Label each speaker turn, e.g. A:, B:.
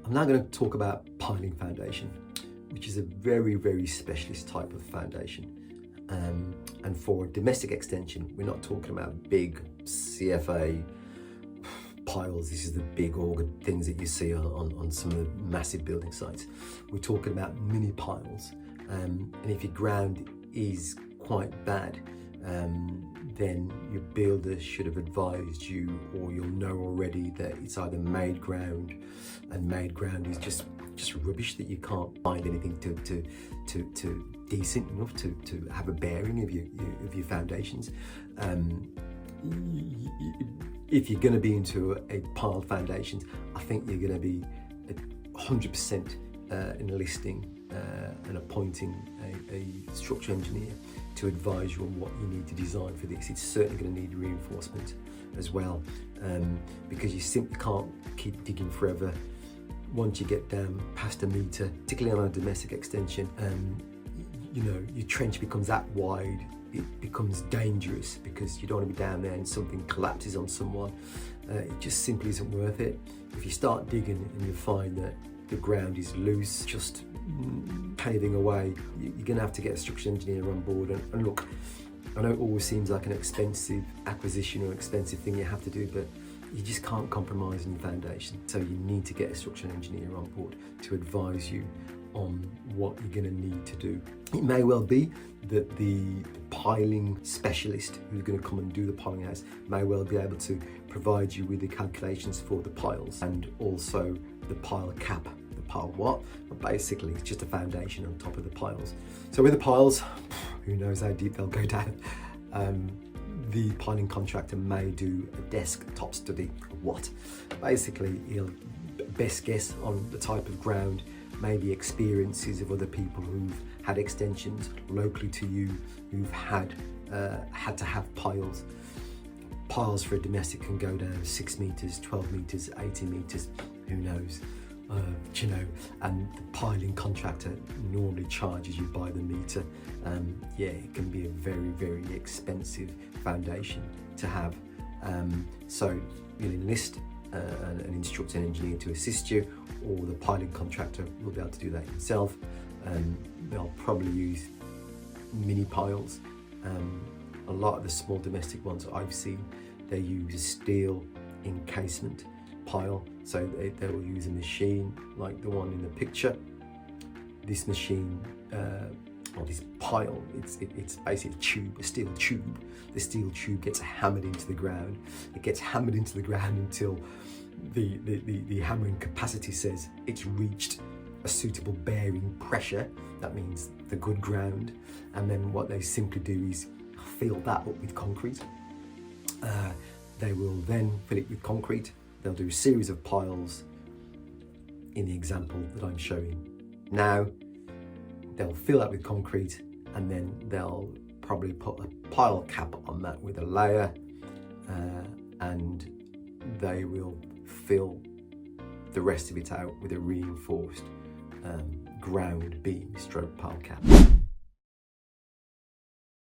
A: I'm now going to talk about piling foundation, which is a very, very specialist type of foundation. And for domestic extension, we're not talking about big CFA piles. This is the big organ things that you see on some of the massive building sites. We're talking about mini piles. And if your ground is quite bad, then your builder should have advised you, or you'll know already, that it's either made ground, and made ground is just rubbish, that you can't find anything to decent enough to have a bearing of your foundations. If you're going to be into a piled foundations, I think you're going to be 100% enlisting and appointing a structural engineer to advise you on what you need to design for this. It's certainly going to need reinforcement as well, because you simply can't keep digging forever. Once you get down past a metre, particularly on a domestic extension, you know, your trench becomes that wide, it becomes dangerous, because you don't want to be down there and something collapses on someone. It just simply isn't worth it. If you start digging and you find that the ground is loose, just paving away, you're going to have to get a structural engineer on board. And look, I know it always seems like an expensive acquisition or expensive thing you have to do, but you just can't compromise on your foundation. So you need to get a structural engineer on board to advise you on what you're going to need to do. It may well be that the piling specialist who's going to come and do the piling house may well be able to provide you with the calculations for the piles, and also the pile cap. The pile what? But basically it's just a foundation on top of the piles. So with the piles, who knows how deep they'll go down. The piling contractor may do a desktop study of what? Basically, he'll best guess on the type of ground, maybe experiences of other people who've had extensions locally to you, who've had to have piles. Piles for a domestic can go down 6 metres, 12 metres, 18 metres, who knows? You know, and the piling contractor normally charges you by the metre. Yeah, it can be a very, very expensive foundation to have. So you'll enlist an instructor and engineer to assist you, or the piling contractor will be able to do that himself. They'll probably use mini piles. A lot of the small domestic ones I've seen, they use a steel encasement pile, so they will use a machine like the one in the picture. This machine, or this pile, it's basically a tube, a steel tube. The steel tube gets hammered into the ground. It gets hammered into the ground until the hammering capacity says it's reached a suitable bearing pressure. That means the good ground. And then what they simply do is fill that up with concrete. They will then fill it with concrete. They'll do a series of piles in the example that I'm showing now. They'll fill that with concrete, and then they'll probably put a pile cap on that with a layer, and they will fill the rest of it out with a reinforced ground beam stroke pile cap.